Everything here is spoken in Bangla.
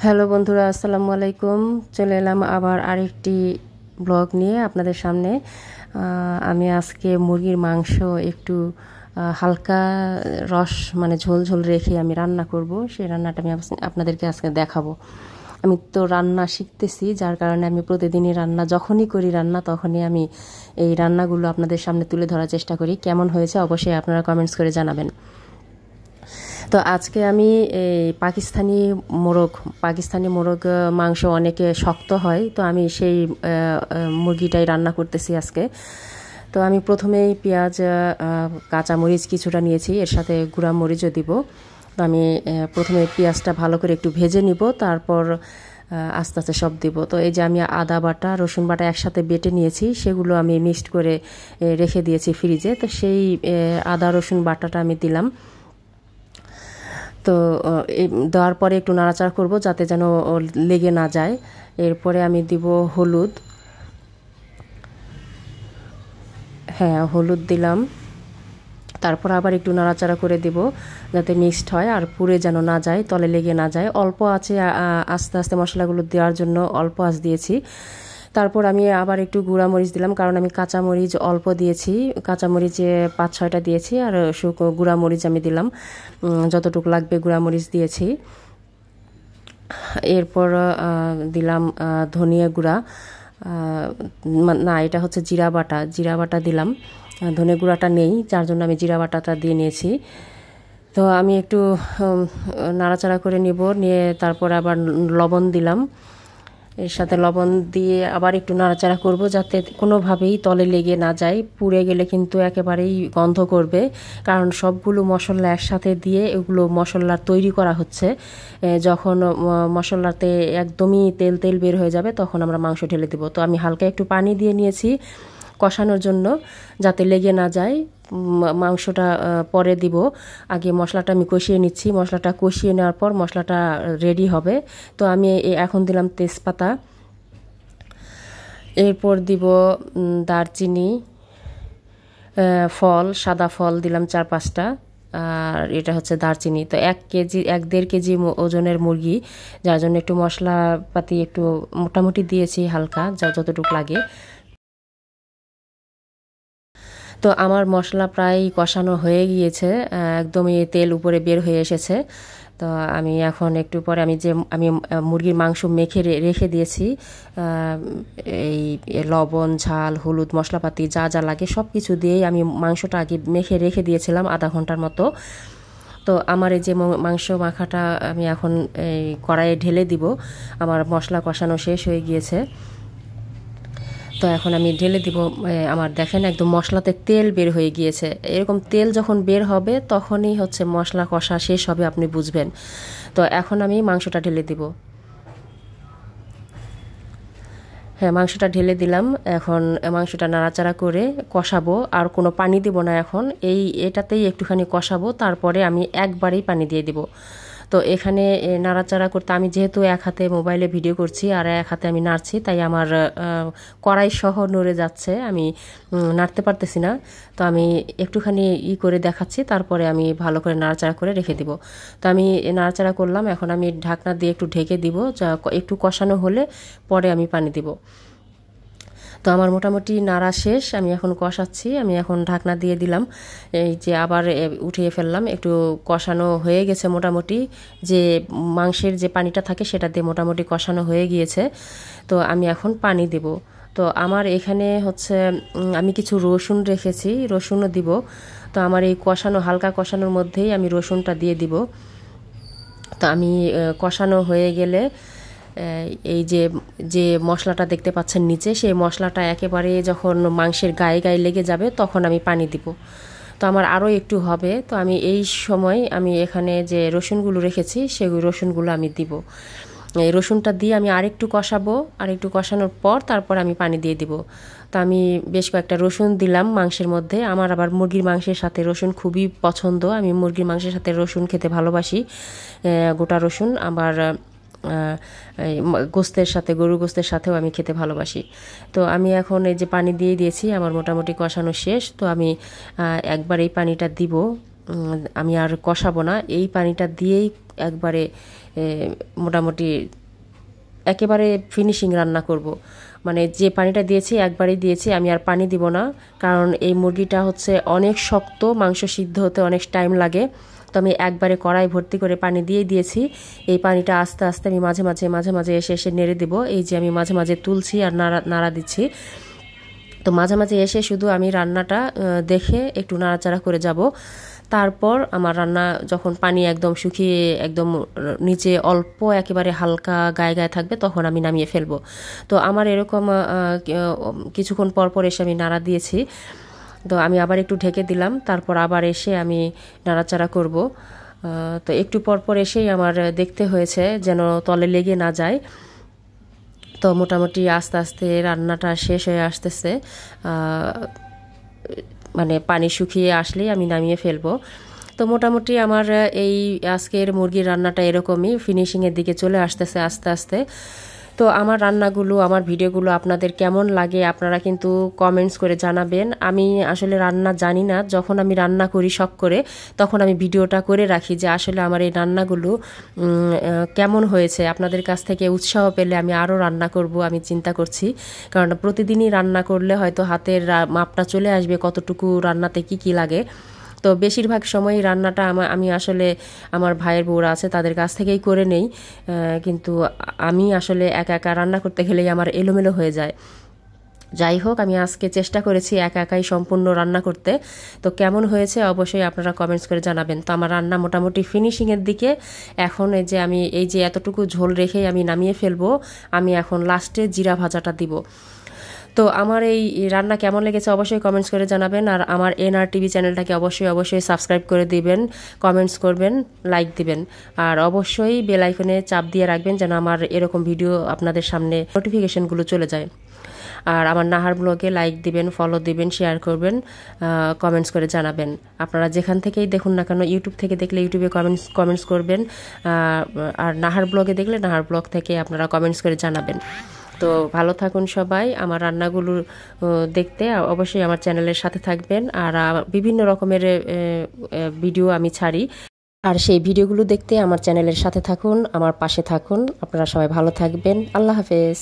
হ্যালো বন্ধুরা, আসসালামু আলাইকুম। চলে এলাম আবার আরেকটি ব্লগ নিয়ে আপনাদের সামনে। আমি আজকে মুরগির মাংস একটু হালকা রস মানে ঝোল ঝোল রেখে আমি রান্না করব। সেই রান্নাটা আমি আপনাদেরকে আজকে দেখাবো। আমি তো রান্না শিখতেছি, যার কারণে আমি প্রতিদিনই যখনই করি রান্না তখনই আমি এই রান্নাগুলো আপনাদের সামনে তুলে ধরার চেষ্টা করি। কেমন হয়েছে অবশ্যই আপনারা কমেন্টস করে জানাবেন। তো আজকে আমি এই পাকিস্তানি মোরগ মাংস অনেকে শক্ত হয়, তো আমি সেই মুরগিটাই রান্না করতেছি আজকে। তো আমি প্রথমেই পেঁয়াজ, কাঁচামরিচ কিছুটা নিয়েছি, এর সাথে গুঁড়া মরিচও দিব। তো আমি প্রথমে পেঁয়াজটা ভালো করে একটু ভেজে নিব, তারপর আস্তে আস্তে সব দিব। তো এই যে আমি আদা বাটা রসুন বাটা একসাথে বেটে নিয়েছি, সেগুলো আমি মিক্সড করে রেখে দিয়েছি ফ্রিজে। তো সেই আদা রসুন বাটাটা আমি দিলাম। তো দেওয়ার পরে একটু নাড়াচাড়া করব যাতে যেন লেগে না যায়। এরপরে আমি দিব হলুদ, হলুদ দিলাম। তারপর আবার একটু নাড়াচাড়া করে দেব যাতে মিক্সড হয় আর পুড়ে যেন না যায়, তলে লেগে না যায়। অল্প আছে আস্তে আস্তে মশলাগুলো দেওয়ার জন্য অল্প আঁচ দিয়েছি। তারপর আমি আবার একটু গুঁড়ামরিচ দিলাম, কারণ আমি কাঁচামরিচ অল্প দিয়েছি, কাঁচামরিচ 5-6টা দিয়েছি, আর গুঁড়ামরিচ আমি দিলাম যতটুকু লাগবে গুঁড়ামরিচ দিয়েছি। এরপর দিলাম ধনিয়া গুঁড়া, না এটা হচ্ছে জিরা বাটা দিলাম। ধনে গুঁড়াটা নেই, যার জন্য আমি জিরা বাটাটা দিয়ে নিয়েছি। তো আমি একটু নাড়াচাড়া করে নিয়ে তারপর আবার লবণ দিলাম। এর সাথে লবণ দিয়ে আবার একটু নাড়াচাড়া করব যাতে কোনোভাবেই তলে লেগে না যায়। পুড়ে গেলে কিন্তু একেবারেই গন্ধ করবে, কারণ সবগুলো মশলা একসাথে দিয়ে এগুলো মশলা তৈরি করা হচ্ছে। যখন মশলাতে একদমই তেল তেল বের হয়ে যাবে তখন আমরা মাংস ঢেলে দেব। তো আমি হালকা একটু পানি দিয়ে নিয়েছি কষানোর জন্য, যাতে লেগে না যায়। মাংসটা পরে দিব, আগে মশলাটা আমি কষিয়ে নিচ্ছি। মশলাটা কষিয়ে নেওয়ার পর মশলাটা রেডি হবে। তো আমি এখন দিলাম তেজপাতা, এরপর দিব দারচিনি, সাদা ফল দিলাম 4-5টা, আর এটা হচ্ছে দারচিনি। তো 1-1.5 কেজি ওজনের মুরগি, যার জন্য একটু মশলাপাতি একটু মোটামুটি দিয়েছি, হালকা যতটুকু লাগে। তো আমার মশলা প্রায় কষানো হয়ে গিয়েছে, একদমই তেল উপরে বের হয়ে এসেছে। তো আমি এখন একটু পরে আমি মুরগির মাংস মেখে রেখে দিয়েছি, এই লবণ ঝাল হলুদ মশলাপাতি যা যা লাগে সব কিছু দিয়েই আমি মাংসটা আগে মেখে রেখে দিয়েছিলাম আধা ঘন্টার মতো। তো আমার এই যে মাংস মাখাটা আমি এখন এই কড়াইয়ে ঢেলে দিব। আমার মশলা কষানো শেষ হয়ে গিয়েছে, তো এখন আমি ঢেলে দিব। আমার দেখেন একদম মশলাতে তেল বের হয়ে গিয়েছে। এরকম তেল যখন বের হবে তখনই হচ্ছে মশলা কষা শেষ হবে, আপনি বুঝবেন। তো এখন আমি মাংসটা ঢেলে দিব। মাংসটা ঢেলে দিলাম। এখন মাংসটা নাড়াচাড়া করে কষাবো, আর কোনো পানি দিব না। এখন এটাতেই একটুখানি কষাবো, তারপরে আমি একবারেই পানি দিয়ে দিব। তো এখানে নাড়াচাড়া করতে আমি যেহেতু এক হাতে মোবাইলে ভিডিও করছি আর এক হাতে আমি নাড়ছি, তাই আমার কড়াই সহ নড়ে যাচ্ছে, আমি নাড়তে পারতেছি না। তো আমি একটুখানি করে দেখাচ্ছি, তারপরে আমি ভালো করে নাড়াচাড়া করে রেখে দিব। তো আমি নাড়াচাড়া করলাম, এখন আমি ঢাকনা দিয়ে একটু ঢেকে দিব, যা একটু কষানো হলে পরে আমি পানি দিব। তো আমার মোটামুটি নাড়া শেষ, আমি এখন কষাচ্ছি। আমি এখন ঢাকনা দিয়ে দিলাম, এই যে আবার উঠিয়ে ফেললাম। একটু কষানো হয়ে গেছে মোটামুটি, যে মাংসের যে পানিটা থাকে সেটা দিয়ে মোটামুটি কষানো হয়ে গিয়েছে। তো আমি এখন পানি দেব। তো আমার এখানে হচ্ছে আমি কিছু রসুন রেখেছি, রসুনও দিব। তো আমার এই হালকা কষানোর মধ্যেই আমি রসুনটা দিয়ে দিব। তো আমি কষানো হয়ে গেলে এই যে যে মশলাটা দেখতে পাচ্ছেন নিচে, সেই মশলাটা একেবারে যখন মাংসের গায়ে গায়ে লেগে যাবে তখন আমি পানি দিব। তো আমার আরও একটু হবে। তো আমি এই সময় আমি এখানে যে রসুনগুলো রেখেছি সেগুলো রসুনগুলো আমি দিব। এই রসুনটা দিয়ে আমি আরেকটু কষাবো, আরেকটু কষানোর পর তারপর আমি পানি দিয়ে দিব। তো আমি বেশ কয়েকটা রসুন দিলাম মাংসের মধ্যে। আমার আবার মুরগির মাংসের সাথে রসুন খুবই পছন্দ, আমি মুরগির মাংসের সাথে রসুন খেতে ভালোবাসি, গোটা রসুন। আবার গরুর গোস্তের সাথেও আমি খেতে ভালোবাসি। তো আমি এখন এই যে পানি দিয়ে দিয়েছি, আমার মোটামুটি কষানো শেষ। তো আমি একবার এই পানিটা দিব, আমি আর কষাবো না, এই পানিটা দিয়েই একবারে মোটামুটি একেবারে ফিনিশিং রান্না করব। মানে যে পানিটা দিয়েছি একবারেই দিয়েছি, আমি আর পানি দিব না, কারণ এই মুরগিটা হচ্ছে অনেক শক্ত, মাংস সিদ্ধ হতে অনেক টাইম লাগে। তো আমি একবারে কড়াই ভর্তি করে পানি দিয়ে দিয়েছি। এই পানিটা আস্তে আস্তে আমি মাঝে মাঝে এসে এসে নেড়ে দেব। এই যে আমি মাঝে মাঝে তুলছি আর নাড়া দিচ্ছি। তো মাঝে মাঝে এসে শুধু আমি রান্নাটা দেখে একটু নাড়াচাড়া করে যাব। তারপর আমার রান্না যখন পানি একদম শুকিয়ে একদম নিচে অল্প একেবারে হালকা গায়ে থাকবে, তখন আমি নামিয়ে ফেলবো। তো আমার এরকম কিছুক্ষণ পর এসে আমি নাড়া দিয়েছি। তো আমি আবার একটু ঢেকে দিলাম, তারপর আবার এসে আমি নাড়াচাড়া করব। তো একটু পর এসেই আমার দেখতে হয়েছে যেন তলে লেগে না যায়। তো মোটামুটি আস্তে আস্তে রান্নাটা শেষ হয়ে আসতেছে, মানে পানি শুকিয়ে আসলেই আমি নামিয়ে ফেলবো। তো মোটামুটি আমার এই আজকের মুরগির রান্নাটা এরকমই ফিনিশিংয়ের দিকে চলে আসতেছে আস্তে আস্তে। তো আমার রান্নাগুলো, আমার ভিডিওগুলো আপনাদের কেমন লাগে আপনারা কিন্তু কমেন্টস করে জানাবেন। আমি আসলে রান্না জানি না, যখন আমি রান্না করি শখ করে, তখন আমি ভিডিওটা করে রাখি যে আসলে আমার এই রান্নাগুলো কেমন হয়েছে। আপনাদের কাছ থেকে উৎসাহ পেলে আমি আরও রান্না করব আমি চিন্তা করছি, কারণ প্রতিদিনই রান্না করলে হয়তো হাতের মাপটা চলে আসবে কতটুকু রান্নাতে কি লাগে। তো বেশিরভাগ সময়ই রান্নাটা আমি আসলে আমার ভাইয়ের বউরা আছে তাদের কাছ থেকেই করে নেই, কিন্তু আমি আসলে একা একা রান্না করতে গেলেই আমার এলোমেলো হয়ে যায়। যাই হোক, আমি আজকে চেষ্টা করেছি একা একাই সম্পূর্ণ রান্না করতে। তো কেমন হয়েছে অবশ্যই আপনারা কমেন্টস করে জানাবেন। তো আমার রান্না মোটামুটি ফিনিশিংয়ের দিকে। এখন এই যে এতটুকু ঝোল রেখেই আমি নামিয়ে ফেলবো। আমি এখন লাস্টে জিরা ভাজাটা দিব। তো আমার এই রান্না কেমন লেগেছে অবশ্যই কমেন্টস করে জানাবেন। আর আমার এনআর টিভি চ্যানেলটাকে অবশ্যই সাবস্ক্রাইব করে দিবেন, কমেন্টস করবেন, লাইক দিবেন, আর অবশ্যই বেল আইকনে চাপ দিয়ে রাখবেন যেন আমার এরকম ভিডিও আপনাদের সামনে নোটিফিকেশনগুলো চলে যায়। আর আমার নাহার ব্লগে লাইক দিবেন, ফলো দিবেন, শেয়ার করবেন, কমেন্টস করে জানাবেন। আপনারা যেখান থেকেই দেখুন না কেন, ইউটিউব থেকে দেখলে ইউটিউবে কমেন্টস করবেন, আর নাহার ব্লগে দেখলে নাহার ব্লগ থেকে আপনারা কমেন্টস করে জানাবেন। তো ভালো থাকুন সবাই। আমার রান্নাগুলো দেখতে অবশ্যই আমার চ্যানেলের সাথে থাকবেন। আর বিভিন্ন রকমের ভিডিও আমি ছাড়ি, আর সেই ভিডিওগুলো দেখতে আমার চ্যানেলের সাথে থাকুন, আমার পাশে থাকুন। আপনারা সবাই ভালো থাকবেন। আল্লাহ হাফেজ।